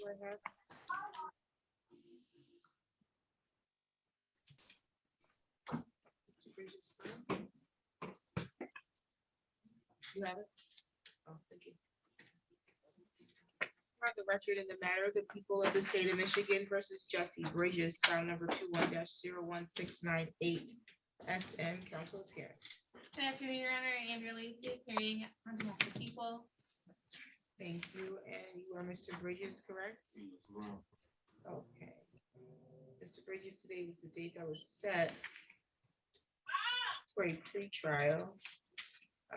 Go ahead. You have it? Oh, thank you. On the record in the matter of the people of the state of Michigan versus Jesse Bridges, file number 21-01698. SM council appearance. Good afternoon, Your Honor. Andrew Lacey, appearing on behalf of the people. Thank you. And you are Mr. Bridges, correct? Okay. Mr. Bridges, today was the date that was set for a pretrial.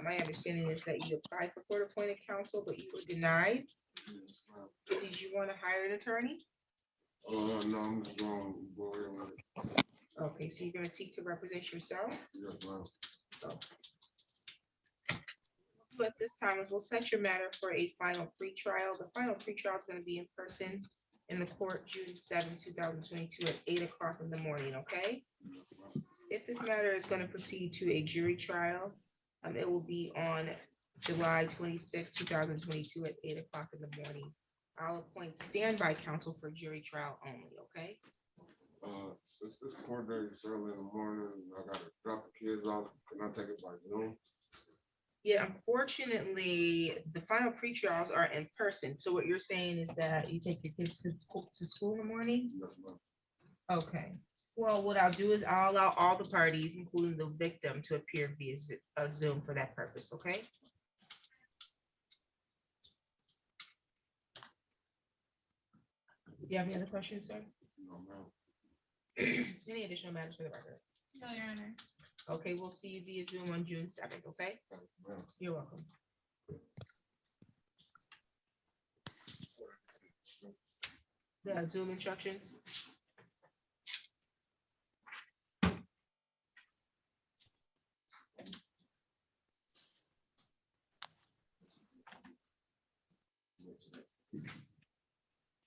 My understanding is that you applied for court-appointed counsel, but you were denied. Did you want to hire an attorney? No, I'm just going to go ahead with it. Okay, so you're going to seek to represent yourself? Yes, ma'am. But this time, we'll set your matter for a final pretrial. The final pretrial is going to be in person in the court June 7, 2022 at 8 o'clock in the morning, okay? If this matter is going to proceed to a jury trial, it will be on July 26, 2022 at 8 o'clock in the morning. I'll appoint standby counsel for jury trial only, okay? Since this court date is early in the morning, I gotta drop the kids off. Can I take it by Zoom? Yeah, unfortunately, the final pretrials are in person. So what you're saying is that you take your kids to school in the morning? Yes, ma'am. Okay. Well, what I'll do is I'll allow all the parties, including the victim, to appear via Zoom for that purpose, okay? Do you have any other questions, sir? No, ma'am. Any additional matters for the record? No, Your Honor. Okay, we'll see you via Zoom on June 7th, okay? Thank you, ma'am. You're welcome. The Zoom instructions.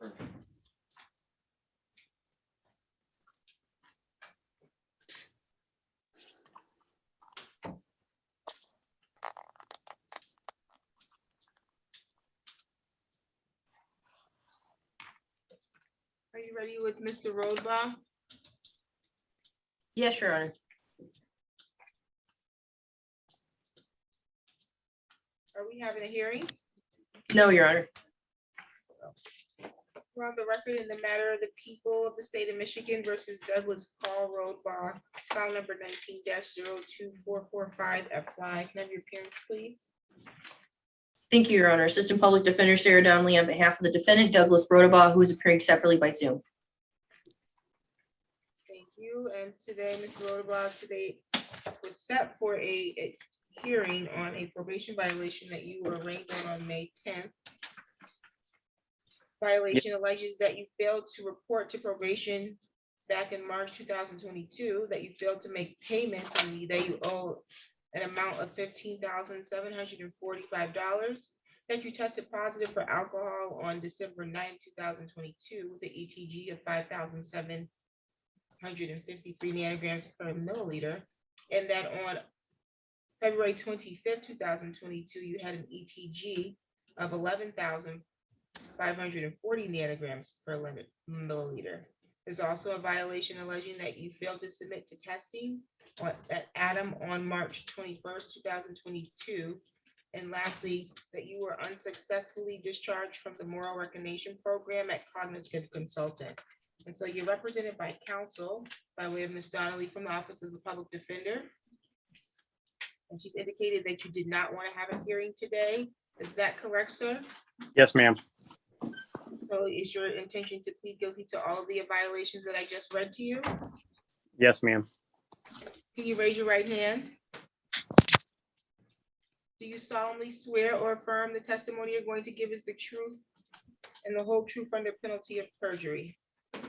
Thank you. Are you ready with Mr. Roadbaugh? Yes, Your Honor. Are we having a hearing? No, Your Honor. We're on the record in the matter of the people of the state of Michigan versus Douglas Paul Roadbaugh, file number 19-02445 apply. Can I have your appearance, please? Thank you, Your Honor. Assistant Public Defender Sarah Donnelly on behalf of the defendant Douglas Rodabaugh, who is appearing separately by Zoom. Thank you. And today, Mr. Roadbaugh, today was set for a hearing on a probation violation that you were arraigned on May 10th. Violation alleges that you failed to report to probation back in March 2022, that you failed to make payments and that you owe an amount of $15,745, that you tested positive for alcohol on December 9, 2022 with the ETG of 5,753 nanograms per milliliter, and that on February 25th, 2022, you had an ETG of 11,540 nanograms per milliliter. There's also a violation alleging that you failed to submit to testing at Adam on March 21st, 2022. And lastly, that you were unsuccessfully discharged from the moral recognition program at Cognitive Consultant. And so you're represented by counsel by way of Ms. Donnelly from the Office of the Public Defender. And she's indicated that you did not want to have a hearing today. Is that correct, sir? Yes, ma'am. So is your intention to plead guilty to all of the violations that I just read to you? Yes, ma'am. Can you raise your right hand? Do you solemnly swear or affirm the testimony you're going to give is the truth and the whole truth under penalty of perjury?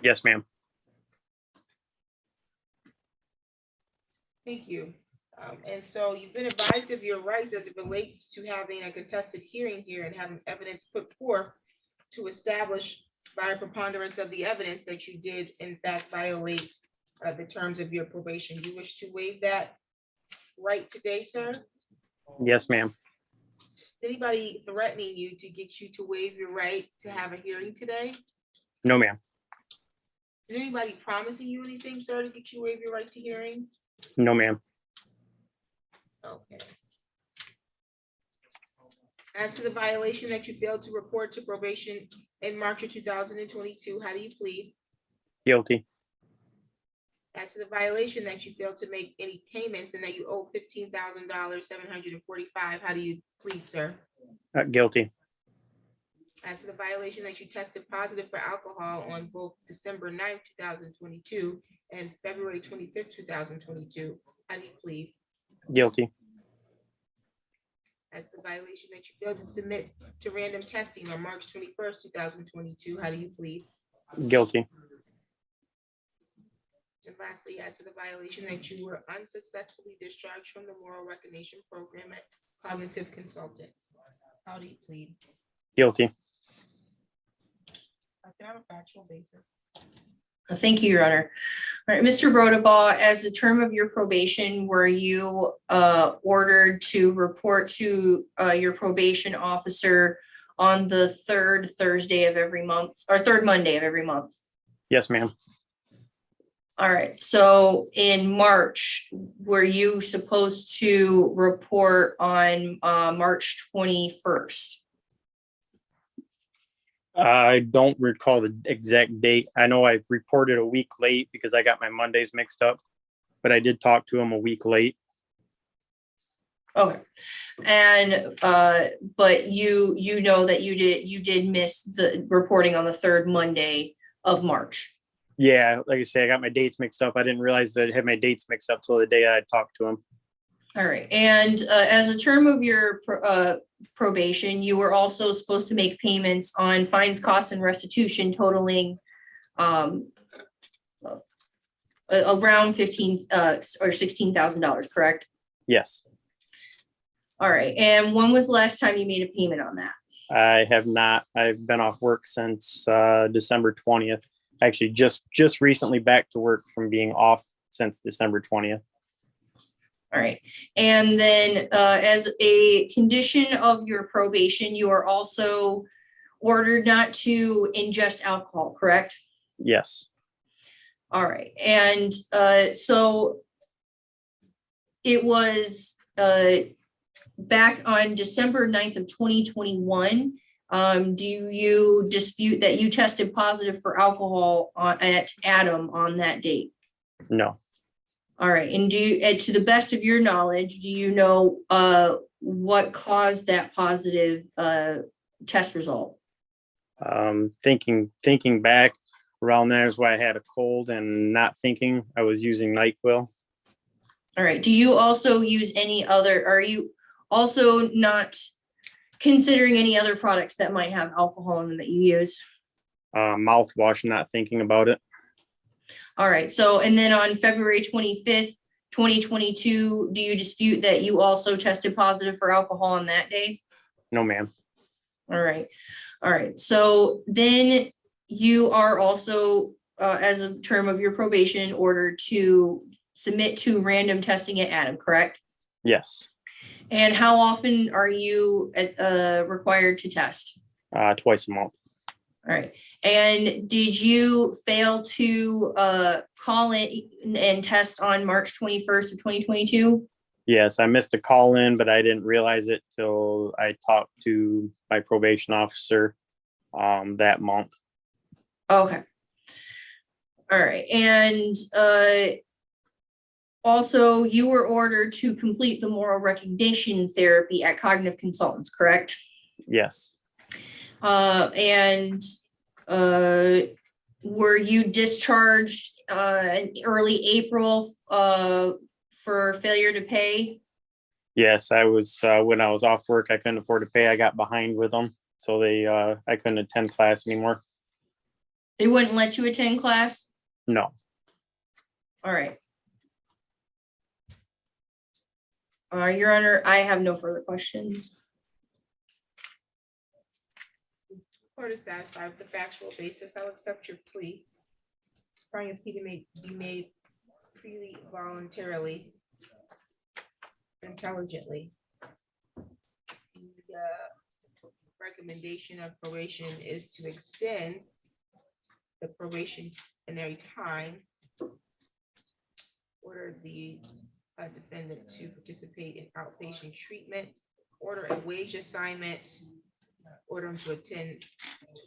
Yes, ma'am. Thank you. And so you've been advised of your rights as it relates to having a contested hearing here and having evidence put forth to establish by a preponderance of the evidence that you did in fact violate the terms of your probation. You wish to waive that right today, sir? Yes, ma'am. Is anybody threatening you to get you to waive your right to have a hearing today? No, ma'am. Is anybody promising you anything, sir, to get you waive your right to hearing? No, ma'am. Okay. As to the violation that you failed to report to probation in March of 2022, how do you plead? Guilty. As to the violation that you failed to make any payments and that you owe $15,745, how do you plead, sir? Guilty. As to the violation that you tested positive for alcohol on both December 9th, 2022 and February 25th, 2022, how do you plead? Guilty. As the violation that you failed to submit to random testing on March 21st, 2022, how do you plead? Guilty. And lastly, as to the violation that you were unsuccessfully discharged from the moral recognition program at Cognitive Consultants, how do you plead? Guilty. I can have a factual basis. Thank you, Your Honor. All right, Mr. Rodabaugh, as the term of your probation, were you ordered to report to your probation officer on the third Thursday of every month, or third Monday of every month? Yes, ma'am. All right, so in March, were you supposed to report on March 21st? I don't recall the exact date. I know I reported a week late because I got my Mondays mixed up, but I did talk to him a week late. Okay, and but you know that you did miss the reporting on the third Monday of March. Yeah, like I say, I got my dates mixed up. I didn't realize that I had my dates mixed up till the day I talked to him. All right, and as a term of your probation, you were also supposed to make payments on fines, costs, and restitution totaling around $15,000 or $16,000, correct? Yes, All right, and when was the last time you made a payment on that? I have not. I've been off work since December 20th. Actually, just recently back to work from being off since December 20th. All right, and then as a condition of your probation, you are also ordered not to ingest alcohol, correct? Yes, All right, and so it was back on December 9th of 2021. Do you dispute that you tested positive for alcohol at Adam on that date? no, All right, and to the best of your knowledge, do you know what caused that positive test result? thinking back around there is why I had a cold and not thinking I was using NyQuil. All right, do you also use are you also not considering any other products that might have alcohol in them that you use? Mouthwash, not thinking about it. All right, so, and then on February 25th, 2022, do you dispute that you also tested positive for alcohol on that day? No, ma'am. All right, so then you are also, as a term of your probation, ordered to submit to random testing at Adam, correct? Yes, And how often are you required to test? twice a month. All right, and did you fail to call in and test on March 21st of 2022? Yes, I missed a call in, but I didn't realize it till I talked to my probation officer that month. Okay. All right, and also you were ordered to complete the moral recognition therapy at Cognitive Consultants, correct? Yes, And were you discharged in early April for failure to pay? yes, I was, when I was off work, I couldn't afford to pay. I got behind with them. So I couldn't attend class anymore. They wouldn't let you attend class? No, All right. Your Honor, I have no further questions. Court is satisfied with the factual basis. I'll accept your plea. Finding your plea to be made freely, voluntarily, intelligently. recommendation of probation is to extend the probationary time. Order the defendant to participate in outpatient treatment, order a wage assignment, order him to attend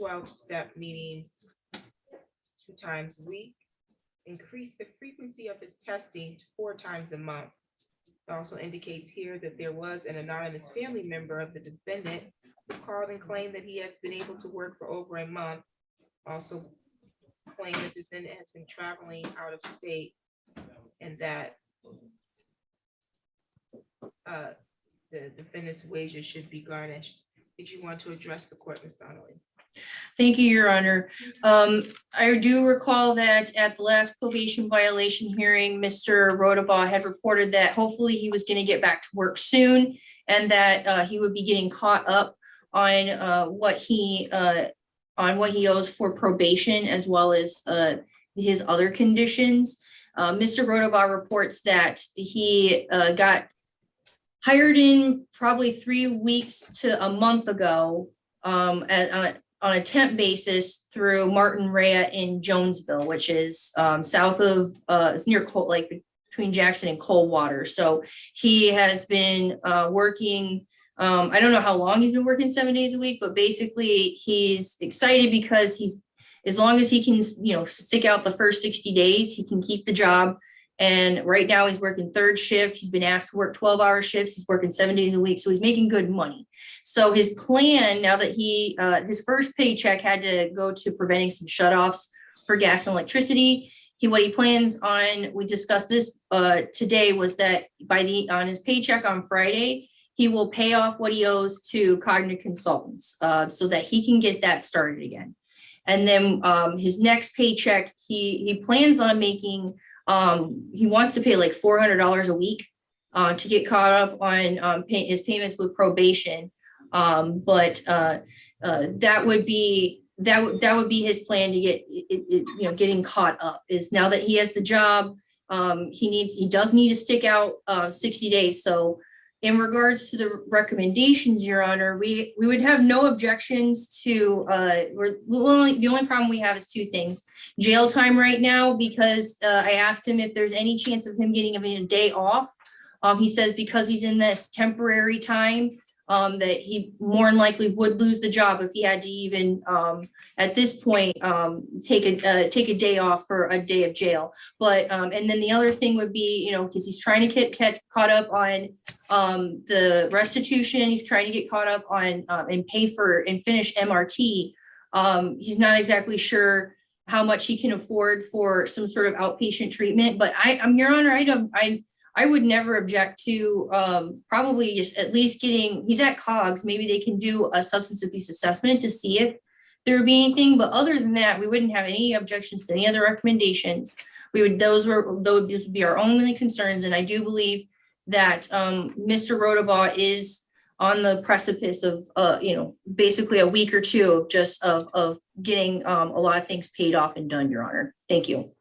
12-step meetings 2 times a week, increase the frequency of his testing to 4 times a month. It also indicates here that there was an anonymous family member of the defendant who called and claimed that he has been able to work for over a month. Also claimed that the defendant has been traveling out of state and that the defendant's wages should be garnished. Did you want to address the court, Ms. Donnelly? Thank you, Your Honor. I do recall that at the last probation violation hearing, Mr. Rodabaugh had reported that hopefully he was going to get back to work soon and that he would be getting caught up on what he owes for probation as well as his other conditions. Mr. Rodabaugh reports that he got hired in probably 3 weeks to a month ago on a temp basis through Martin Rea in Jonesville, which is south of, it's near like between Jackson and Coldwater. So he has been working, I don't know how long he's been working 7 days a week, but basically he's excited because as long as he can, stick out the first 60 days, he can keep the job. And right now he's working 3rd shift. He's been asked to work 12-hour shifts. He's working 7 days a week. So he's making good money. So his plan now that his first paycheck had to go to preventing some shutoffs for gas and electricity. What he plans on, we discussed this today, was that on his paycheck on Friday, he will pay off what he owes to cognitive consultants so that he can get that started again. And then his next paycheck, he plans on making, he wants to pay like $400 a week to get caught up on his payments with probation. But that would be his plan to get, getting caught up, is now that he has the job, he does need to stick out 60 days. So in regards to the recommendations, Your Honor, we would have no objections to, the only problem we have is 2 things. Jail time right now, because I asked him if there's any chance of him getting a day off. He says because he's in this temporary time, that he more than likely would lose the job if he had to even, at this point, take a day off for a day of jail. But, and then the other thing would be, because he's trying to get caught up on the restitution, he's trying to get caught up on and pay for and finish MRT. He's not exactly sure how much he can afford for some sort of outpatient treatment, but Your Honor, I would never object to probably just at least he's at COGS, maybe they can do a substance abuse assessment to see if there would be anything, but other than that, we wouldn't have any objections to any other recommendations. Those would be our only concerns, and I do believe that Mr. Rodabaugh is on the precipice of basically a week or 2 of getting a lot of things paid off and done, Your Honor. Thank you.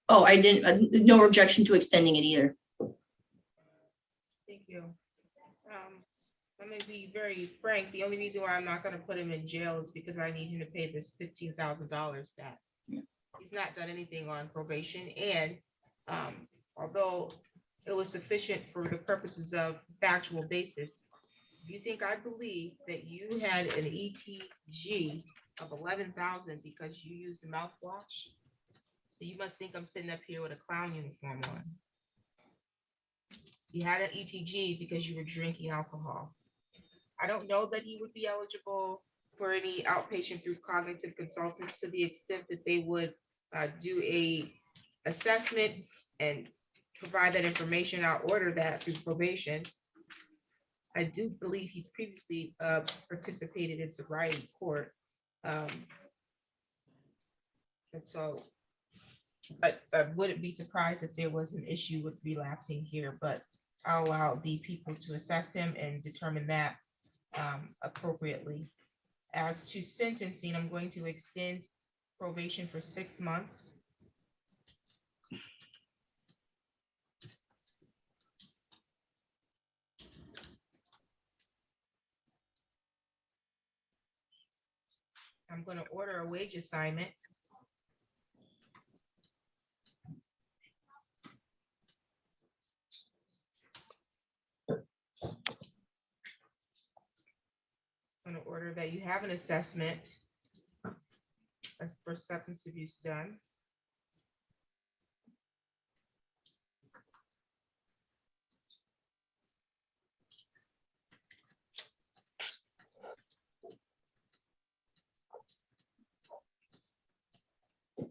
Oh, I didn't, no objection to extending it either. Thank you. I'm gonna be very frank. The only reason why I'm not gonna put him in jail is because I need him to pay this $15,000 back. Yeah. He's not done anything on probation, and although it was sufficient for the purposes of factual basis, do you think I believe that you had an ETG of 11,000 because you used a mouthwash? You must think I'm sitting up here with a clown uniform on. You had an ETG because you were drinking alcohol. I don't know that he would be eligible for any outpatient through cognitive consultants to the extent that they would do a assessment and provide that information. I'll order that through probation. I do believe he's previously participated in sobriety court. And so I wouldn't be surprised if there was an issue with relapsing here, but I'll allow the people to assess him and determine that appropriately. As to sentencing, I'm going to extend probation for 6 months. going to order a wage assignment. I'm going to order that you have an assessment as for substance abuse done.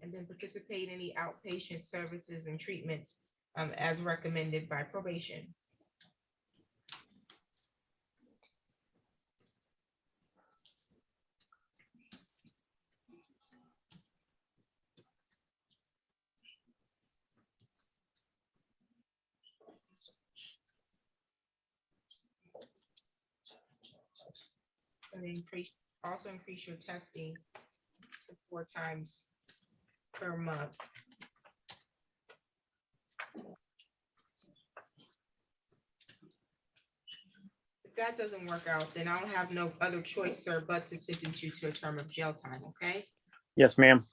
And then participate in any outpatient services and treatments as recommended by probation. And also increase your testing to 4 times per month. If that doesn't work out, then I'll have no other choice, sir, but to sentence you to a term of jail time, okay? Yes, ma'am.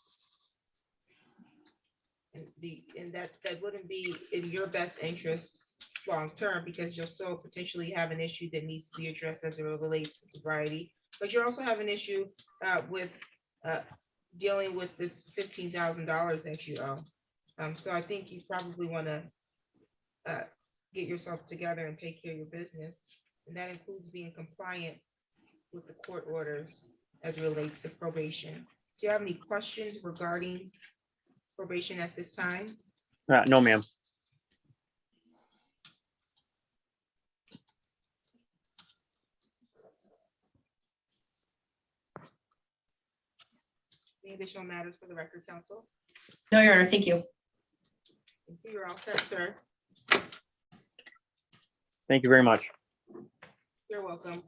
And that wouldn't be in your best interests long-term, because you'll still potentially have an issue that needs to be addressed as it relates to sobriety. But you also have an issue with dealing with this $15,000 that you owe. So I think you probably want to get yourself together and take care of your business. And that includes being compliant with the court orders as it relates to probation. Do you have any questions regarding probation at this time? No, ma'am. Any additional matters for the record, counsel? No, Your Honor, thank you. You're all set, sir. Thank you very much. You're welcome.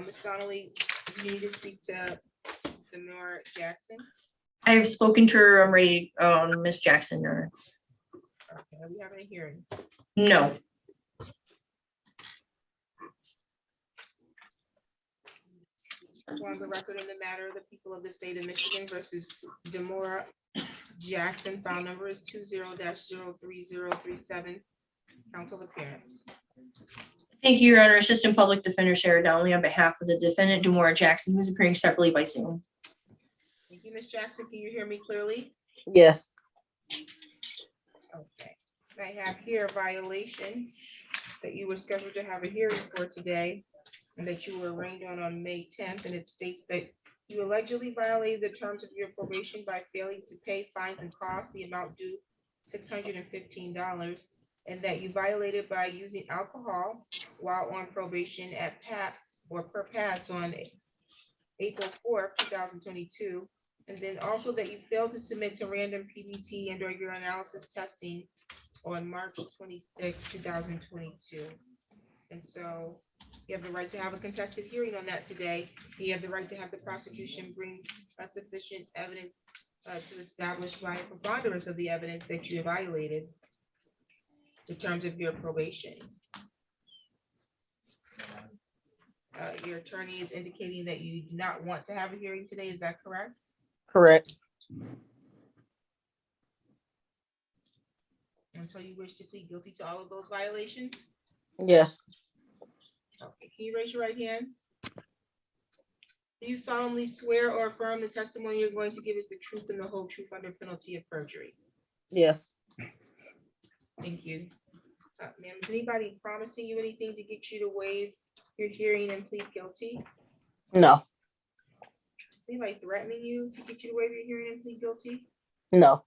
Ms. Donnelly, you need to speak to Nora Jackson. I've spoken to her. I'm ready, Ms. Jackson, Your Honor. Okay, are we having a hearing? No. On the record in the matter of the people of the state of Michigan versus Demora Jackson, file number is 20-03037. Counsel appearance. Thank you, Your Honor. Assistant Public Defender Sarah Donnelly on behalf of the defendant Demora Jackson, who's appearing separately by Zoom. Thank you, Ms. Jackson. Can you hear me clearly? Yes, Okay. I have here a violation that you were scheduled to have a hearing for today and that you were arraigned on May 10th. And it states that you allegedly violated the terms of your probation by failing to pay fines and costs, the amount due $615, and that you violated by using alcohol while on probation at PATS or per PATS on April 4th, 2022. And then also that you failed to submit to random PBT and or urinalysis testing on March 26, 2022. And so you have the right to have a contested hearing on that today. You have the right to have the prosecution bring sufficient evidence to establish by a preponderance of the evidence that you violated the terms of your probation. Your attorney is indicating that you do not want to have a hearing today. Is that correct? correct. And so you wish to plead guilty to all of those violations? Yes, Okay, can you raise your right hand? Do you solemnly swear or affirm the testimony you're going to give is the truth and the whole truth under penalty of perjury? yes, Thank you. Ma'am, is anybody promising you anything to get you to waive your hearing and plead guilty? no, Is anybody threatening you to get you to waive your hearing and plead guilty? no,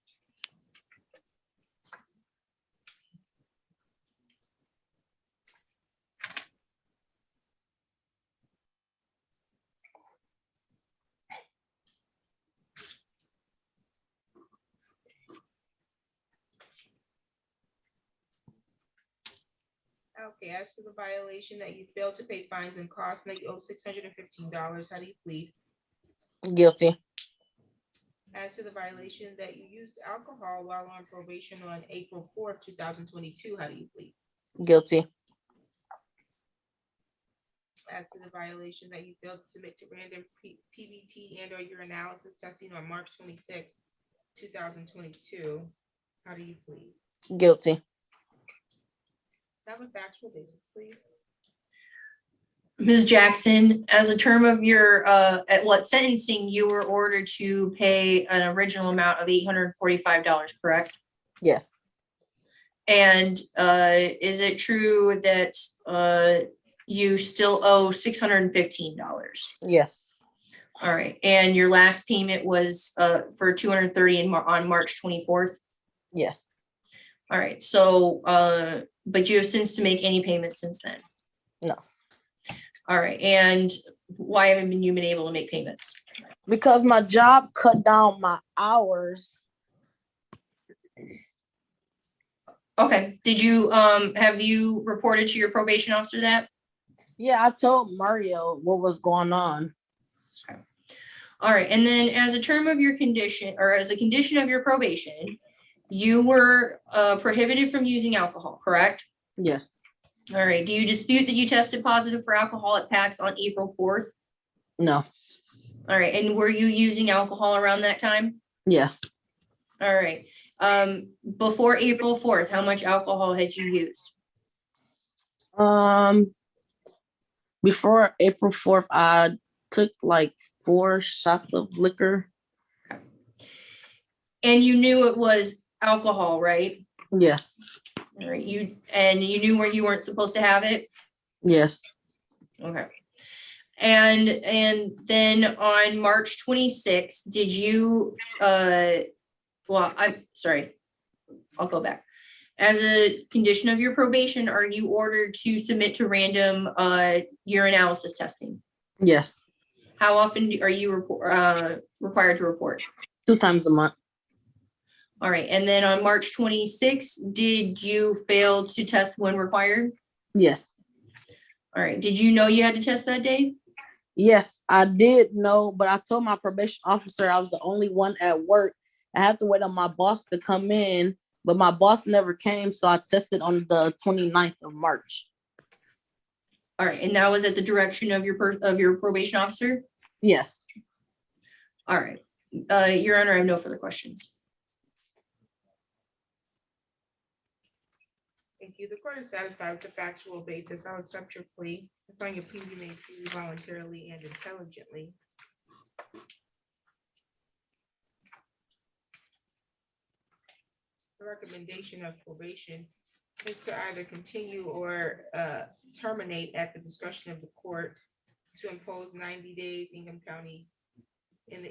Okay, as to the violation that you failed to pay fines and costs and that you owe $615, how do you plead? guilty, As to the violation that you used alcohol while on probation on April 4th, 2022, how do you plead? guilty, as to the violation that you failed to submit to random PBT and or urinalysis testing on March 26, 2022. How do you plead? Guilty. Have a factual basis, please. Ms. Jackson, as a term of your, at what sentencing, you were ordered to pay an original amount of $845, correct? Yes. And is it true that you still owe $615? Yes. All right, and your last payment was for $230 on March 24th? Yes. All right, so, but you have since to make any payments since then? No. All right, and why haven't you been able to make payments? Because my job cut down my hours. Okay, did you, have you reported to your probation officer that? Yeah, I told Mario what was going on. All right, and then as a term of your condition, or as a condition of your probation, you were prohibited from using alcohol, correct? Yes. All right, do you dispute that you tested positive for alcohol at PAX on April 4th? No. All right, and were you using alcohol around that time? Yes. All right, before April 4th, how much alcohol had you used? Before April 4th, I took like 4 shots of liquor. And you knew it was alcohol, right? Yes. All right, you knew where you weren't supposed to have it? Yes. Okay. And then on March 26th, did you, well, I'm sorry, I'll go back. As a condition of your probation, are you ordered to submit to random urinalysis testing? Yes. How often are you required to report? 2 times a month. All right, and then on March 26th, did you fail to test when required? Yes. All right, did you know you had to test that day? Yes, I did know, but I told my probation officer I was the only one at work. I had to wait on my boss to come in, but my boss never came, so I tested on the 29th of March. All right, and that was at the direction of your probation officer? Yes. All right, Your Honor, I have no further questions. Thank you. The court is satisfied with the factual basis. I'll accept your plea. Upon your plea, you may freely, voluntarily, and intelligently. The recommendation of probation is to either continue or terminate at the discretion of the court to impose 90 days in the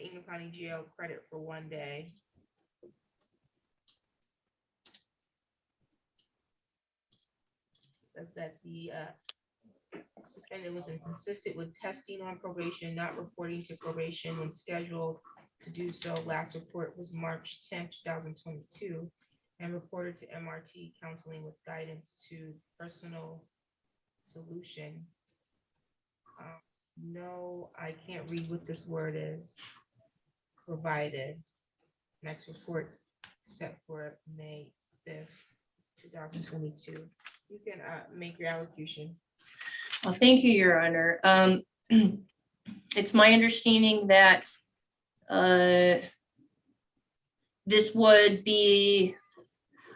Ingham County Jail credit for 1 day. Says that the defendant was inconsistent with testing on probation, not reporting to probation when scheduled to do so. Last report was March 10, 2022, and reported to MRT counseling with guidance to personal solution. No, I can't read what this word is. Provided. Next report set for May 5th, 2022. You can make your allocution. Well, thank you, Your Honor. It's my understanding that this would be,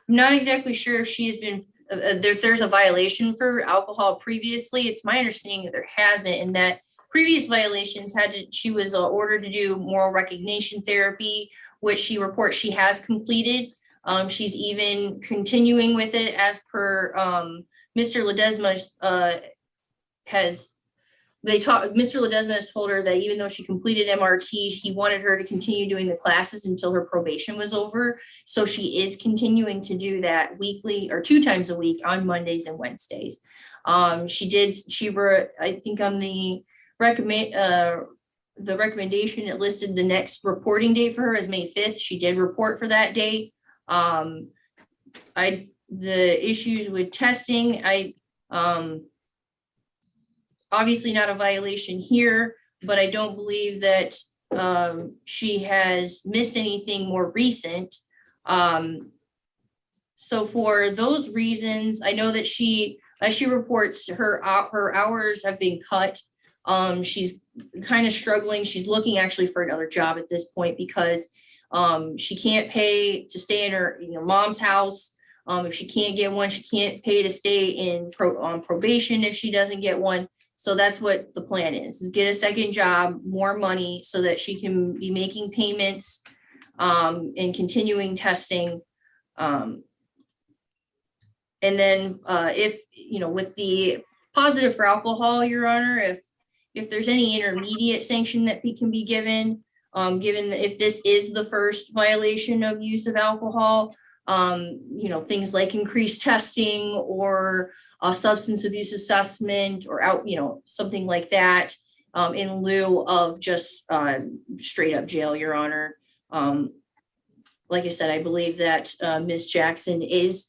I'm not exactly sure if she has been, there's a violation for alcohol previously. It's my understanding that there hasn't, and that previous violations she was ordered to do moral recognition therapy, which she reports she has completed. She's even continuing with it as per Mr. Ledesma Mr. Ledesma has told her that even though she completed MRT, he wanted her to continue doing the classes until her probation was over. So she is continuing to do that weekly or 2 times a week on Mondays and Wednesdays. I think on the recommendation, it listed the next reporting date for her as May 5th. She did report for that date. The issues with testing, obviously not a violation here, but I don't believe that she has missed anything more recent. So for those reasons, I know that she as she reports, her hours have been cut. She's kind of struggling. She's looking actually for another job at this point because she can't pay to stay in her mom's house. If she can't get one, she can't pay to stay on probation if she doesn't get one. So that's what the plan is get a second job, more money so that she can be making payments and continuing testing. And then if, with the positive for alcohol, Your Honor, if there's any intermediate sanction that can be given, given that if this is the first violation of use of alcohol, things like increased testing or a substance abuse assessment or something like that, in lieu of just straight up jail, Your Honor. Like I said, I believe that Ms. Jackson is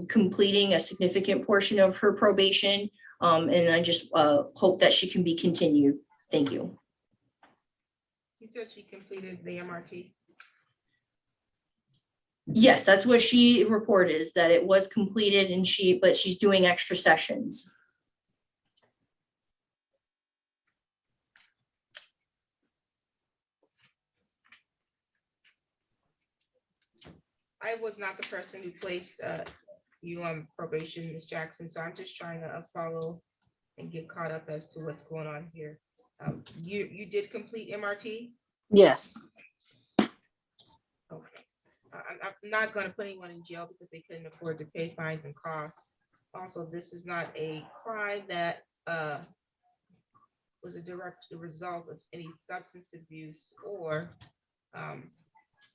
completing a significant portion of her probation. And I just hope that she can be continued. Thank you. You said she completed the MRT. Yes, that's what she reported, is that it was completed but she's doing extra sessions. I was not the person who placed you on probation, Ms. Jackson, so I'm just trying to follow and get caught up as to what's going on here. You did complete MRT? Yes. Okay. I'm not going to put anyone in jail because they couldn't afford to pay fines and costs. Also, this is not a crime that was a direct result of any substance abuse or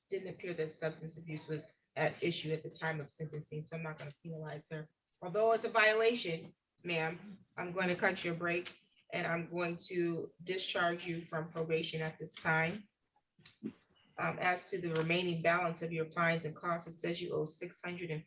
didn't appear that substance abuse was at issue at the time of sentencing, so I'm not going to penalize her. Although it's a violation, ma'am, I'm going to cut your break and I'm going to discharge you from probation at this time. As to the remaining balance of your fines and costs, it says you owe $615,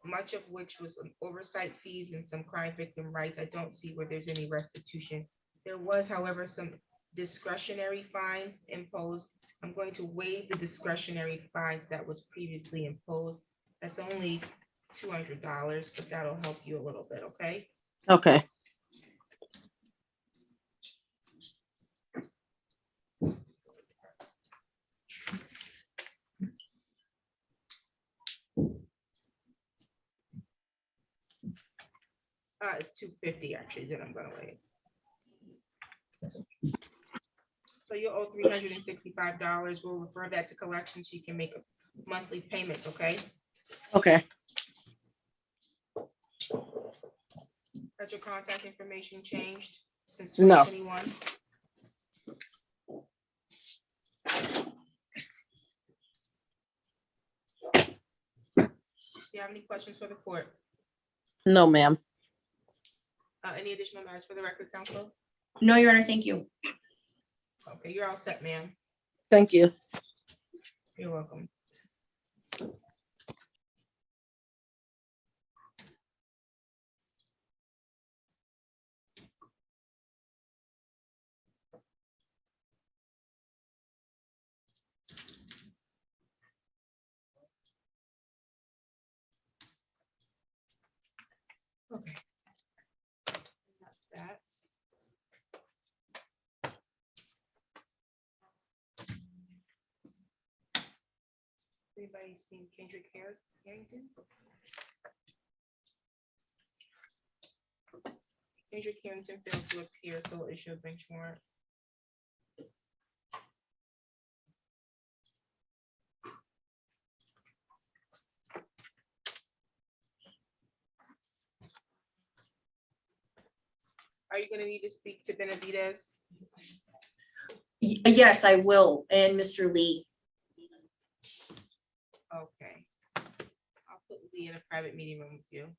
much of which was oversight fees and some crime victim rights. I don't see where there's any restitution. There was, however, some discretionary fines imposed. I'm going to waive the discretionary fines that was previously imposed. That's only $200, but that'll help you a little bit, okay? Okay. It's $250 actually, that I'm gonna waive. So you owe $365. We'll refer that to collections so you can make monthly payments, okay? Okay. Has your contact information changed since No. 2021? Do you have any questions for the court? No, ma'am. Any additional matters for the record, counsel? No, Your Honor, thank you. Okay, you're all set, ma'am. Thank you. You're welcome. Okay. That's that. Anybody seen Kendrick Harrington? Kendrick Harrington failed to appear, so we'll issue a bench warrant. Are you gonna need to speak to Benavidez? Yes, I will. And Mr. Lee. Okay. I'll put Lee in a private meeting room with you.